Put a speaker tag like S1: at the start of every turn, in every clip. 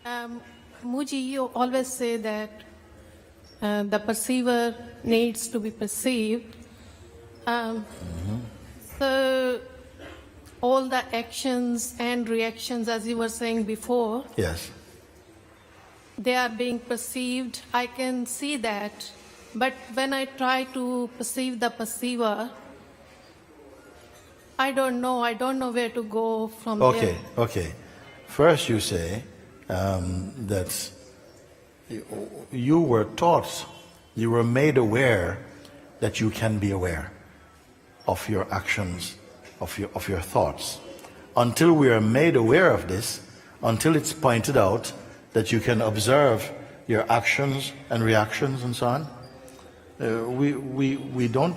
S1: Muji, you always say that the perceiver needs to be perceived. So all the actions and reactions, as you were saying before,
S2: Yes.
S1: they are being perceived. I can see that. But when I try to perceive the perceiver, I don't know. I don't know where to go from there.
S2: Okay. First you say that you were taught, you were made aware that you can be aware of your actions, of your thoughts. Until we are made aware of this, until it's pointed out that you can observe your actions and reactions and so on, we don't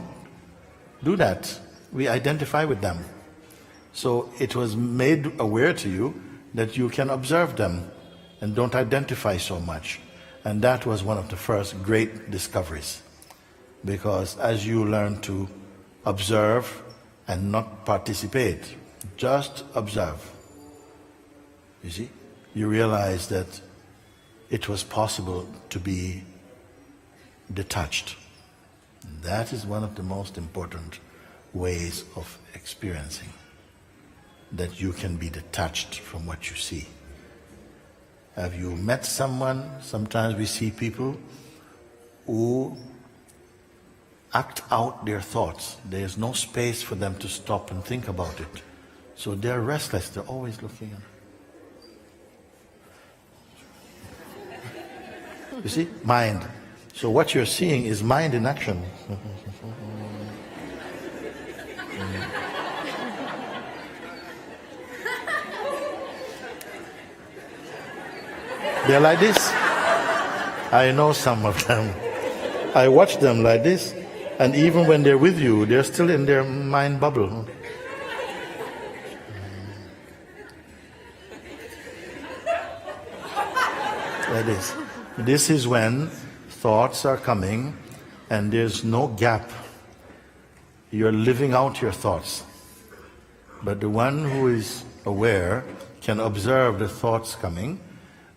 S2: do that. We identify with them. So it was made aware to you that you can observe them and don't identify so much. And that was one of the first great discoveries. Because as you learn to observe and not participate, just observe, you see, you realize that it was possible to be detached. That is one of the most important ways of experiencing, that you can be detached from what you see. Have you met someone? Sometimes we see people who act out their thoughts. There's no space for them to stop and think about it. So they're restless, they're always looking. You see? Mind. So what you're seeing is mind in action. They're like this. I know some of them. I watch them like this, and even when they're with you, they're still in their mind bubble. Like this. This is when thoughts are coming and there's no gap. You're living out your thoughts. But the one who is aware can observe the thoughts coming.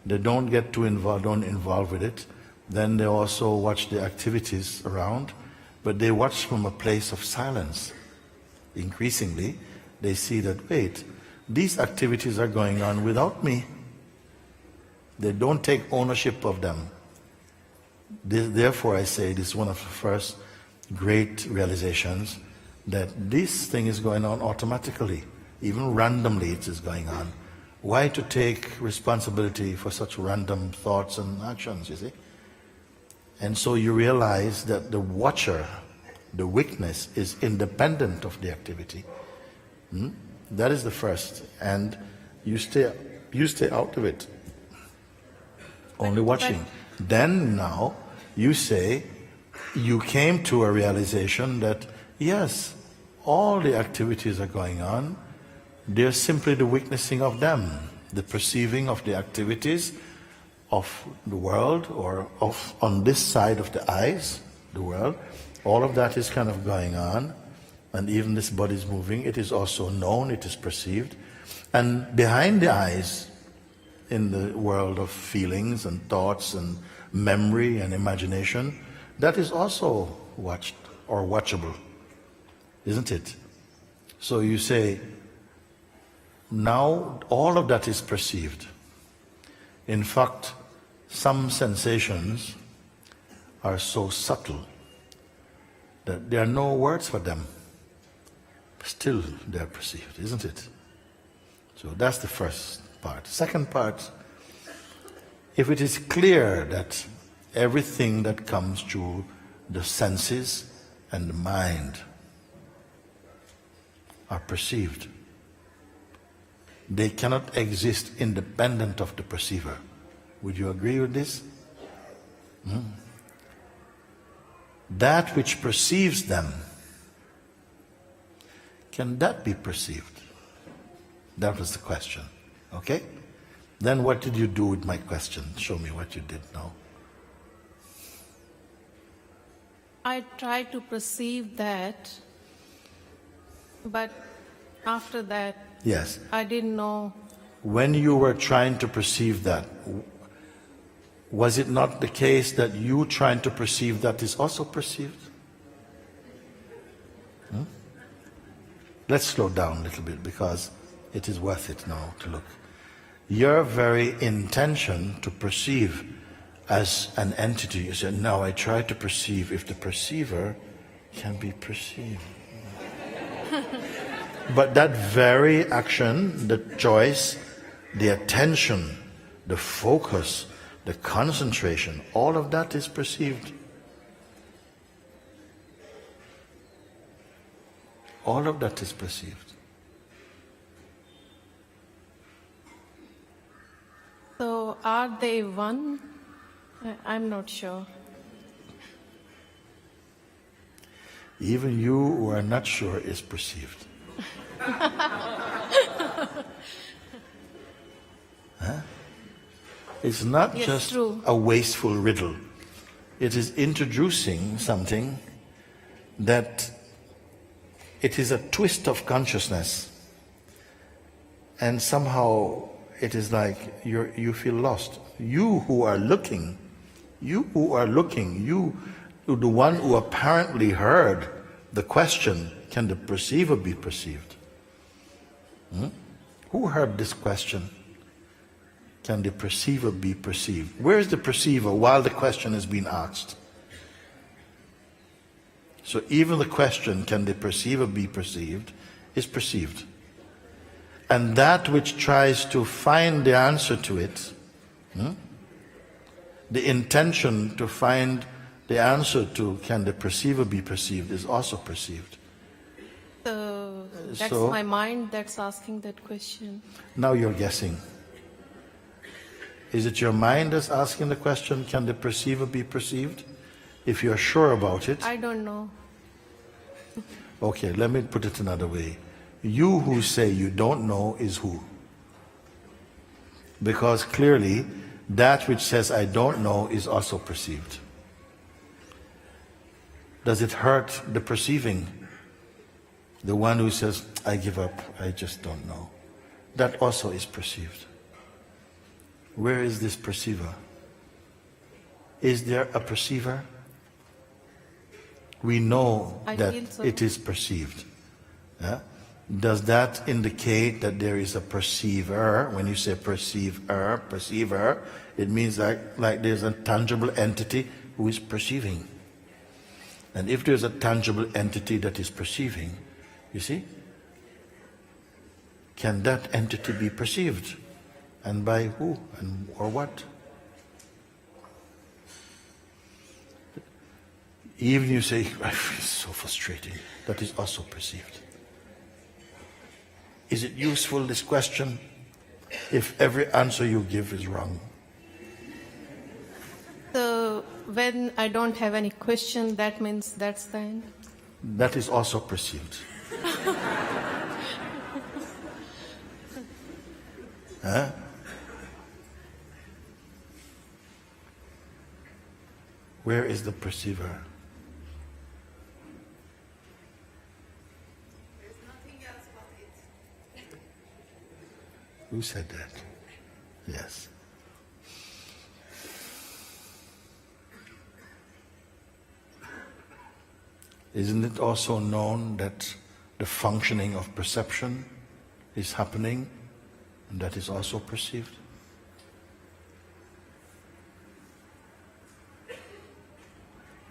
S2: They don't get too involved, don't involve with it. Then they also watch the activities around, but they watch from a place of silence. Increasingly, they see that, wait, these activities are going on without me. They don't take ownership of them. Therefore, I say this is one of the first great realizations, that this thing is going on automatically. Even randomly it is going on. Why to take responsibility for such random thoughts and actions, you see? And so you realize that the watcher, the witness, is independent of the activity. That is the first. And you stay out of it. Only watching. Then now you say you came to a realization that yes, all the activities are going on. They're simply the witnessing of them, the perceiving of the activities of the world, or of on this side of the eyes, the world. All of that is kind of going on, and even this body is moving. It is also known, it is perceived. And behind the eyes, in the world of feelings and thoughts and memory and imagination, that is also watched or watchable, isn't it? So you say, now all of that is perceived. In fact, some sensations are so subtle that there are no words for them. Still they're perceived, isn't it? So that's the first part. Second part, if it is clear that everything that comes through the senses and the mind are perceived, they cannot exist independent of the perceiver. Would you agree with this? That which perceives them, can that be perceived? That was the question. Okay? Then what did you do with my question? Show me what you did now.
S1: I tried to perceive that, but after that,
S2: Yes.
S1: I didn't know
S2: when you were trying to perceive that, was it not the case that you trying to perceive that is also perceived? Let's slow down a little bit because it is worth it now to look. Your very intention to perceive as an entity, you said, now I try to perceive if the perceiver can be perceived. But that very action, the choice, the attention, the focus, the concentration, all of that is perceived. All of that is perceived.
S1: So are they one? I'm not sure.
S2: Even you who are not sure is perceived. Huh? It's not
S1: Yes,
S2: just
S1: true.
S2: a wasteful riddle. It is introducing something that it is a twist of consciousness, and somehow it is like you feel lost. You who are looking, you, the one who apparently heard the question, can the perceiver be perceived? Who heard this question? Can the perceiver be perceived? Where is the perceiver while the question is being asked? So even the question, can the perceiver be perceived, is perceived. And that which tries to find the answer to it, the intention to find the answer to can the perceiver be perceived, is also perceived.
S1: So that's
S2: So-
S1: my mind that's asking that question.
S2: Now you're guessing. Is it your mind that's asking the question, can the perceiver be perceived? If you're sure about it,
S1: I don't know.
S2: okay, let me put it another way. You who say you don't know is who? Because clearly, that which says I don't know is also perceived. Does it hurt the perceiving? The one who says, I give up, I just don't know. That also is perceived. Where is this perceiver? Is there a perceiver? We know
S1: I
S2: that
S1: feel so.
S2: it is perceived. Yeah? Does that indicate that there is a perceiver? When you say perceiver, it means like there's a tangible entity who is perceiving. And if there's a tangible entity that is perceiving, you see, can that entity be perceived? And by who and or what? Even you say, I feel so frustrating, that is also perceived. Is it useful, this question, if every answer you give is wrong?
S1: So when I don't have any question, that means that's the end.
S2: That is also perceived. Huh? Where is the perceiver? Who said that? Yes. Isn't it also known that the functioning of perception is happening and that is also perceived?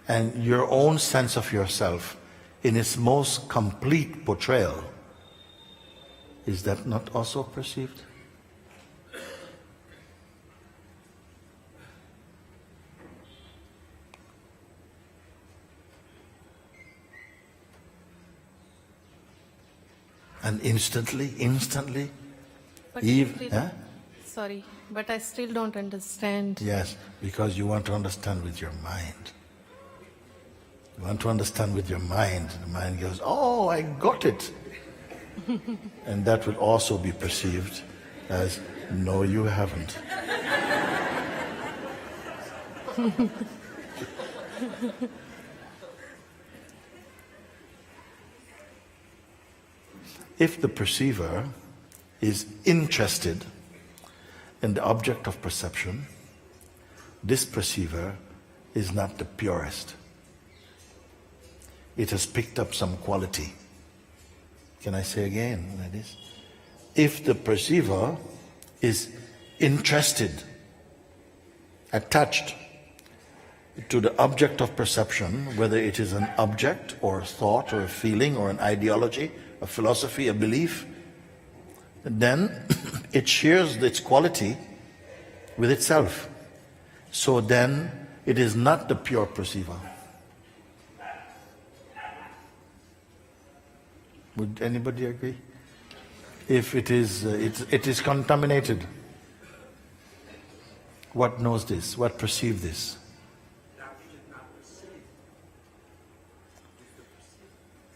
S2: And your own sense of yourself in its most complete portrayal, is that not also perceived? And instantly,
S1: But
S2: Eve,
S1: still- Sorry, but I still don't understand.
S2: yes, because you want to understand with your mind. You want to understand with your mind. The mind goes, oh, I got it. And that would also be perceived as, no, you haven't. If the perceiver is interested in the object of perception, this perceiver is not the purest. It has picked up some quality. Can I say again like this? If the perceiver is interested, attached to the object of perception, whether it is an object or a thought or a feeling or an ideology, a philosophy, a belief, then it shares its quality with itself. So then it is not the pure perceiver. Would anybody agree? If it is contaminated. What knows this? What perceives this?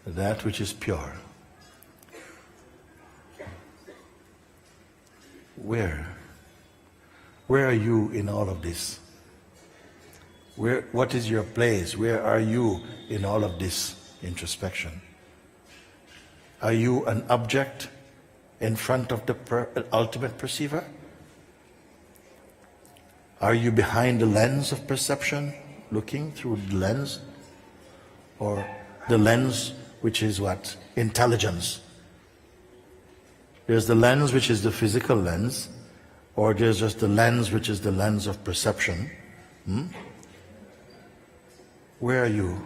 S2: That which is pure. Where? Where are you in all of this? What is your place? Where are you in all of this introspection? Are you an object in front of the ultimate perceiver? Are you behind the lens of perception, looking through the lens? Or the lens which is what? Intelligence. There's the lens which is the physical lens, or there's just the lens which is the lens of perception. Where are you?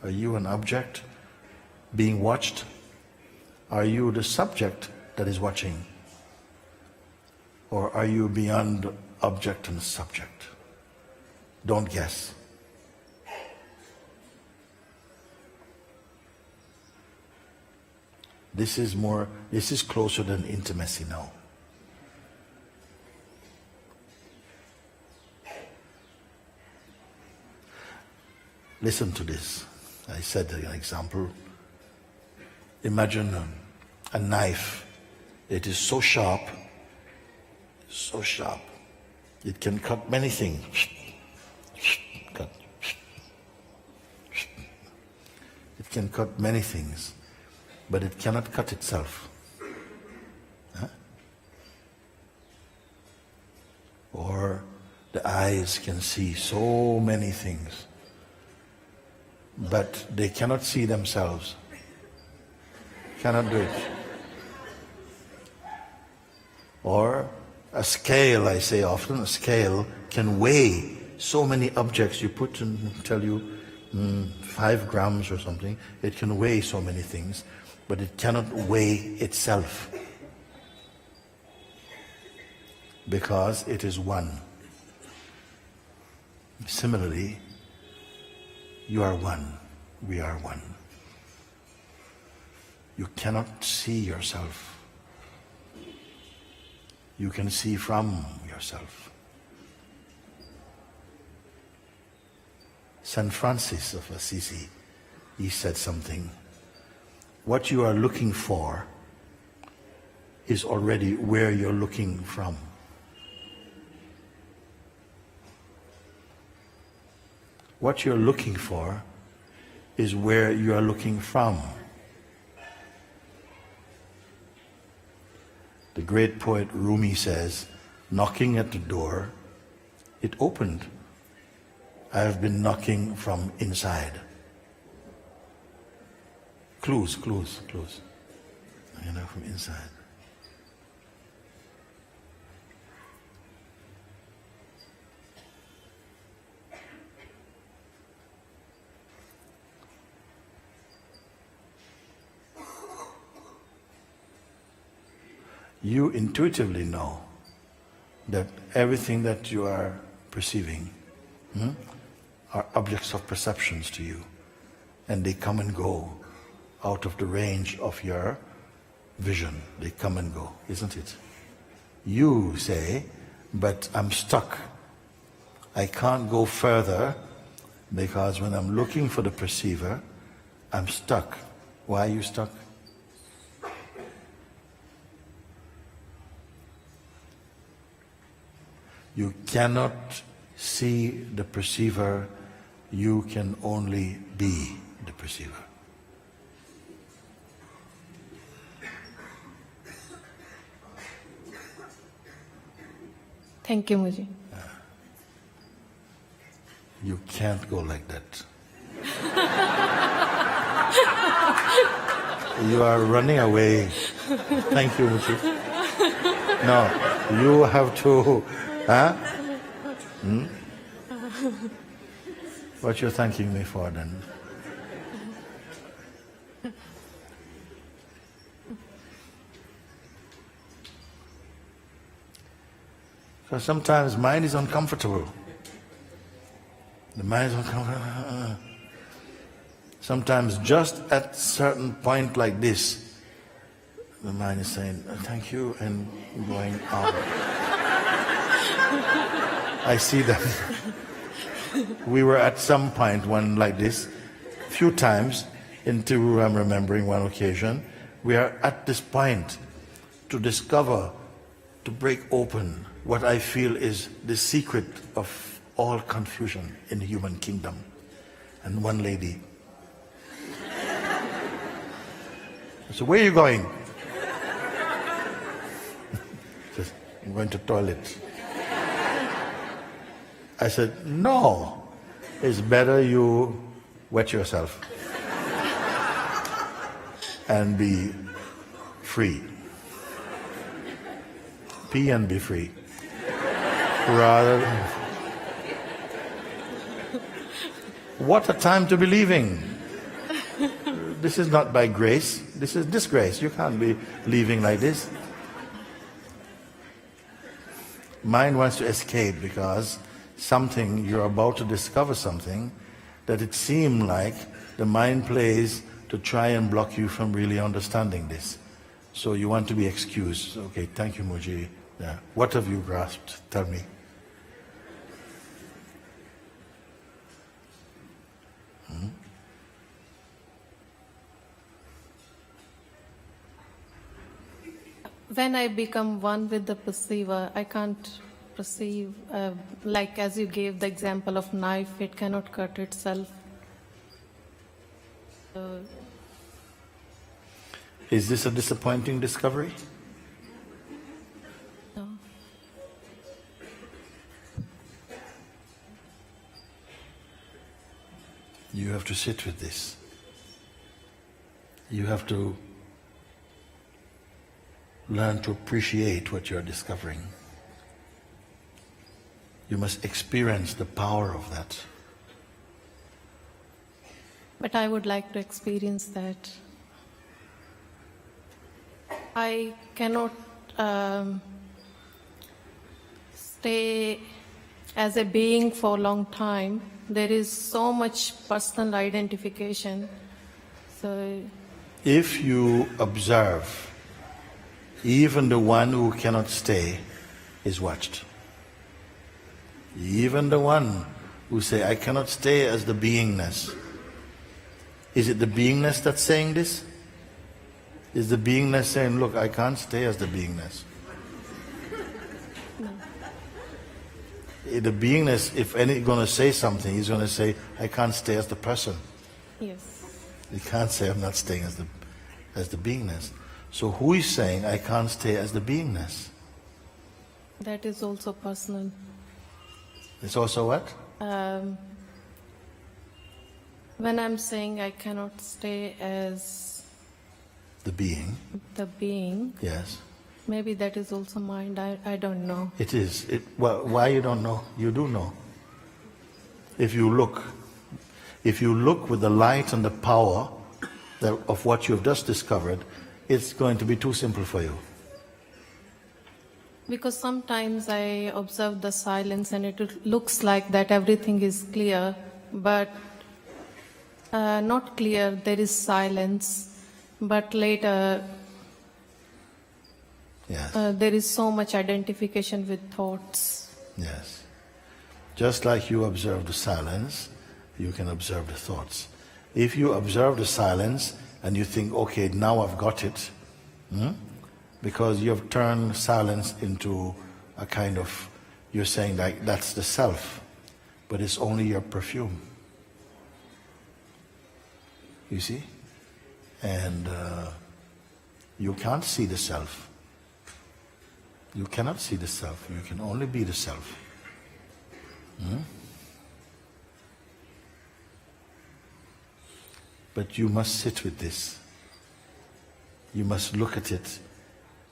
S2: Are you an object being watched? Are you the subject that is watching? Or are you beyond object and subject? Don't guess. This is closer than intimacy now. Listen to this. I said an example. Imagine a knife. It is so sharp, it can cut many things. Cut. It can cut many things, but it cannot cut itself. Huh? Or the eyes can see so many things, but they cannot see themselves. Cannot do it. Or a scale, I say often, a scale can weigh so many objects. You put and tell you 5 grams or something, it can weigh so many things, but it cannot weigh itself. Because it is one. Similarly, you are one, we are one. You cannot see yourself. You can see from yourself. St. Francis of Assisi, he said something. What you are looking for is already where you're looking from. What you're looking for is where you are looking from. The great poet Rumi says, knocking at the door, it opened. I have been knocking from inside. Clues. You know, from inside. You intuitively know that everything that you are perceiving are objects of perceptions to you, and they come and go out of the range of your vision. They come and go, isn't it? You say, but I'm stuck. I can't go further because when I'm looking for the perceiver, I'm stuck. Why are you stuck? You cannot see the perceiver, you can only be the perceiver.
S1: Thank you, Muji.
S2: You can't go like that. You are running away. Thank you, Muji. No, you have to. Huh? What you're thanking me for then? So sometimes mind is uncomfortable. The mind is uncomfortable. Sometimes just at certain point like this, the mind is saying, thank you, and going out. I see that. We were at some point, one like this, a few times, into, I'm remembering one occasion, we are at this point to discover, to break open what I feel is the secret of all confusion in the human kingdom. And one lady. So where are you going? Says, I'm going to toilet. I said, no, it's better you wet yourself and be free. Pee and be free. Rather, what a time to be leaving. This is not by grace, this is disgrace. You can't be leaving like this. Mind wants to escape because something, you're about to discover something that it seems like the mind plays to try and block you from really understanding this. So you want to be excused. Okay, thank you, Muji. Yeah. What have you grasped? Tell me.
S1: When I become one with the perceiver, I can't perceive, like as you gave the example of knife, it cannot cut itself.
S2: Is this a disappointing discovery?
S1: No.
S2: You have to sit with this. You have to learn to appreciate what you're discovering. You must experience the power of that.
S1: But I would like to experience that. I cannot stay as a being for a long time. There is so much personal identification. So
S2: If you observe, even the one who cannot stay is watched. Even the one who say, I cannot stay as the beingness. Is it the beingness that's saying this? Is the beingness saying, look, I can't stay as the beingness?
S1: no.
S2: The beingness, if any going to say something, he's going to say, I can't stay as the person.
S1: Yes.
S2: He can't say, I'm not staying as the beingness. So who is saying, I can't stay as the beingness?
S1: That is also personal.
S2: It's also what?
S1: When I'm saying I cannot stay as
S2: The being.
S1: the being,
S2: Yes.
S1: maybe that is also mind. I don't know.
S2: It is. Well, why you don't know? You do know. If you look with the light and the power of what you've just discovered, it's going to be too simple for you.
S1: Because sometimes I observe the silence and it looks like that everything is clear, but not clear. There is silence, but later
S2: Yes.
S1: there is so much identification with thoughts.
S2: Yes. Just like you observe the silence, you can observe the thoughts. If you observe the silence and you think, okay, now I've got it, because you have turned silence into a kind of, you're saying like that's the self, but it's only your perfume. You see? And you can't see the self. You cannot see the self. You can only be the self. But you must sit with this. You must look at it.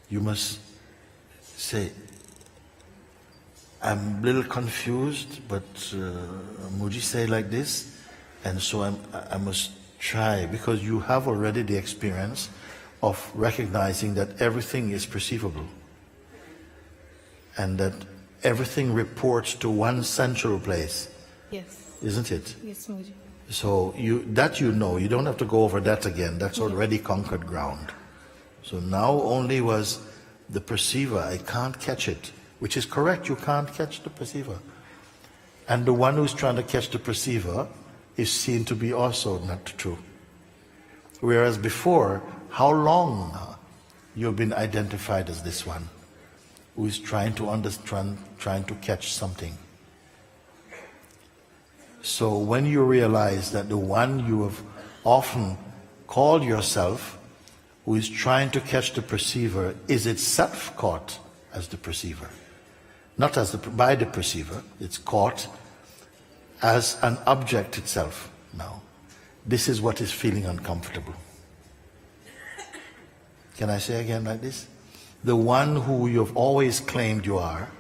S2: You must say, I'm a little confused, but Mooji say like this, and so I must try, because you have already the experience of recognizing that everything is perceivable and that everything reports to one central place,
S1: Yes.
S2: isn't it?
S1: Yes, Mooji.
S2: So you know, you don't have to go over that again. That's already conquered ground. So now only was the perceiver. I can't catch it, which is correct. You can't catch the perceiver. And the one who's trying to catch the perceiver is seen to be also not true. Whereas before, how long you've been identified as this one who is trying to understand, trying to catch something. So when you realize that the one you have often called yourself, who is trying to catch the perceiver, is itself caught as the perceiver. Not as by the perceiver, it's caught as an object itself now. This is what is feeling uncomfortable. Can I say again like this? The one who you've always claimed you are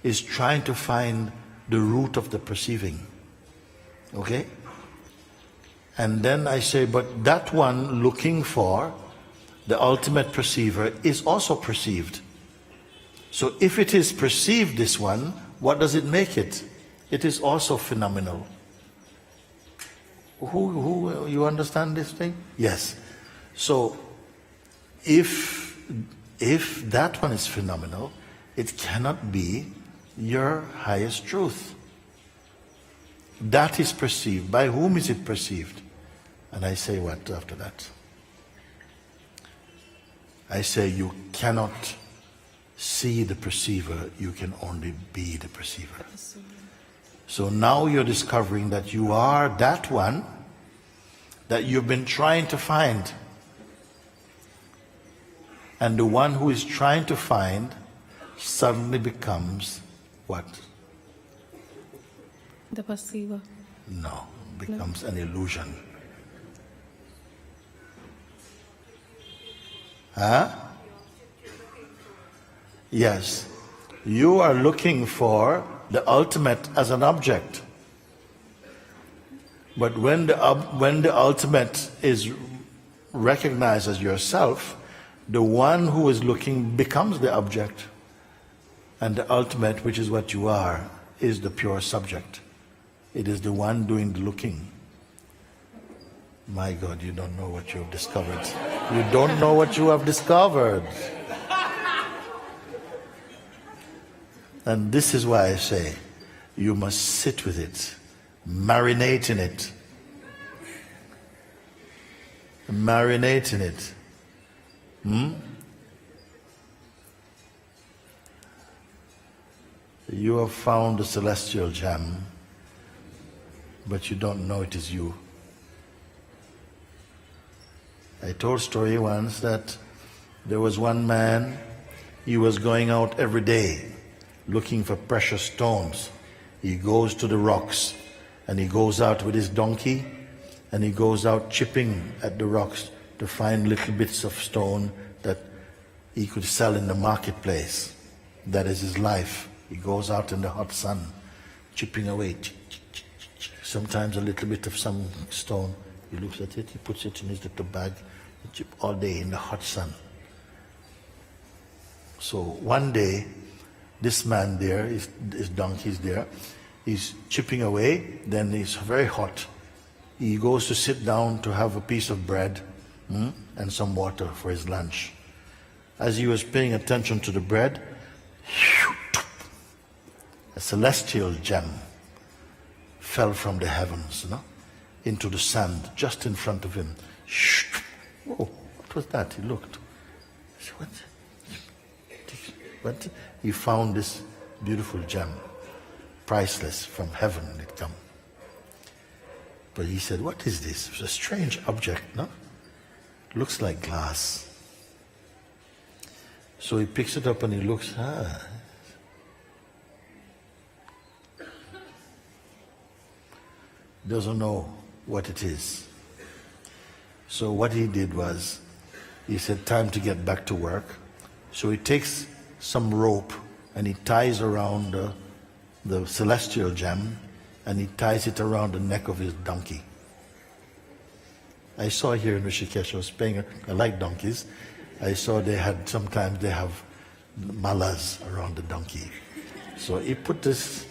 S2: is trying to find the root of the perceiving. Okay? And then I say, but that one looking for the ultimate perceiver is also perceived. So if it is perceived, this one, what does it make it? It is also phenomenal. Who you understand this thing? Yes. So if that one is phenomenal, it cannot be your highest truth. That is perceived. By whom is it perceived? And I say what after that? I say you cannot see the perceiver, you can only be the perceiver. So now you're discovering that you are that one that you've been trying to find. And the one who is trying to find suddenly becomes what?
S1: The perceiver.
S2: No, becomes an illusion. Huh? Yes. You are looking for the ultimate as an object. But when the ultimate is recognized as yourself, the one who is looking becomes the object. And the ultimate, which is what you are, is the pure subject. It is the one doing the looking. My God, you don't know what you have discovered. You don't know what you have discovered. And this is why I say, you must sit with it, marinate in it. Marinate in it. You have found the celestial gem, but you don't know it is you. I told a story once that there was one man, he was going out every day looking for precious stones. He goes to the rocks and he goes out with his donkey and he goes out chipping at the rocks to find little bits of stone that he could sell in the marketplace. That is his life. He goes out in the hot sun, chipping away. Sometimes a little bit of some stone. He looks at it, he puts it in his little bag, he chip all day in the hot sun. So one day, this man there, his donkey's there, he's chipping away, then it's very hot. He goes to sit down to have a piece of bread and some water for his lunch. As he was paying attention to the bread, a celestial gem fell from the heavens, into the sand just in front of him. Whoa, what was that? He looked. He said, what? He found this beautiful gem, priceless, from heaven it come. But he said, what is this? It's a strange object, no? Looks like glass. So he picks it up and he looks, doesn't know what it is. So what he did was, he said, time to get back to work. So he takes some rope and he ties around the celestial gem, and he ties it around the neck of his donkey. I saw here in Rishikesh, I was paying, I like donkeys. I saw sometimes they have malas around the donkey. So he put this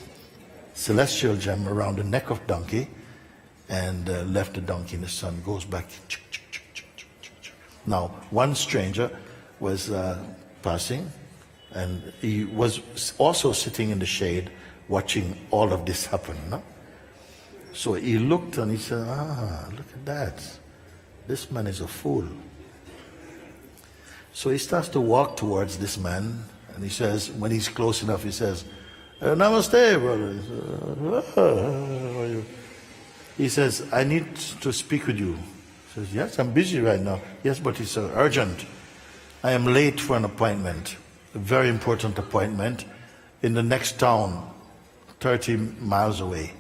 S2: celestial gem around the neck of donkey and left the donkey in the sun, goes back. Now, one stranger was passing, and he was also sitting in the shade watching all of this happen. No? So he looked and he said, look at that. This man is a fool. So he starts to walk towards this man, and he says, when he's close enough, he says, Namaste, brother. He says, how are you? He says, I need to speak with you. He says, yes, I'm busy right now. Yes, but it's urgent. I am late for an appointment, a very important appointment in the next town, 30 miles away.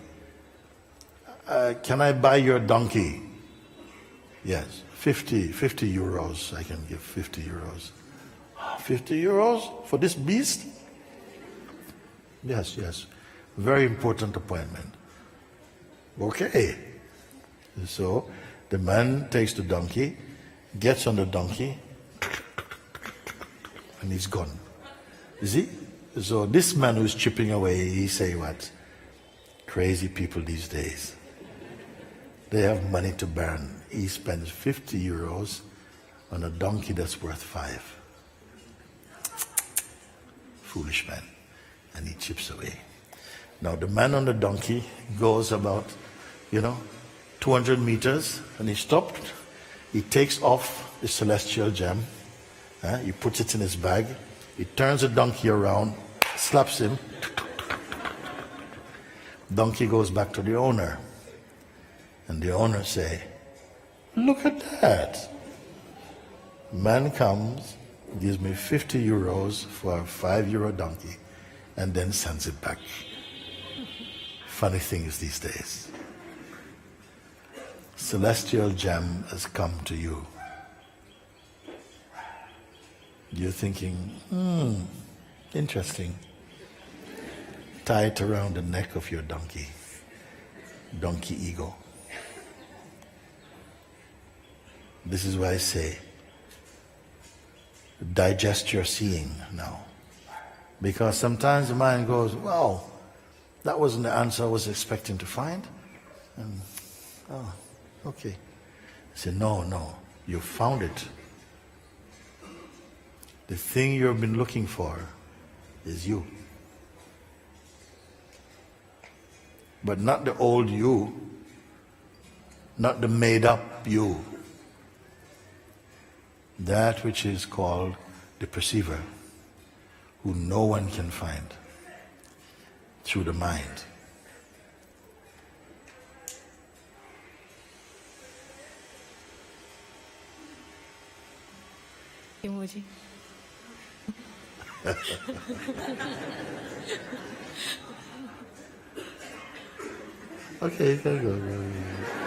S2: Can I buy your donkey? Yes, 50 euros. I can give 50 euros. 50 euros for this beast? Yes. Very important appointment. Okay. So the man takes the donkey, gets on the donkey, and he's gone. You see? So this man who's chipping away, he say what? Crazy people these days. They have money to burn. He spends 50 euros on a donkey that's worth 5. Foolish man. And he chips away. Now the man on the donkey goes about, 200 meters, and he stopped. He takes off the celestial gem. He puts it in his bag. He turns the donkey around, slaps him. Donkey goes back to the owner. And the owner say, look at that. Man comes, gives me 50 euros for a 5 euro donkey, and then sends it back. Funny things these days. Celestial gem has come to you. You're thinking, interesting. Tie it around the neck of your donkey ego. This is why I say, digest your seeing now. Because sometimes the mind goes, wow, that wasn't the answer I was expecting to find. And, okay. I say, no, you found it. The thing you've been looking for is you. But not the old you, not the made up you. That which is called the perceiver, who no one can find through the mind.
S1: Emoji.
S2: Okay, go.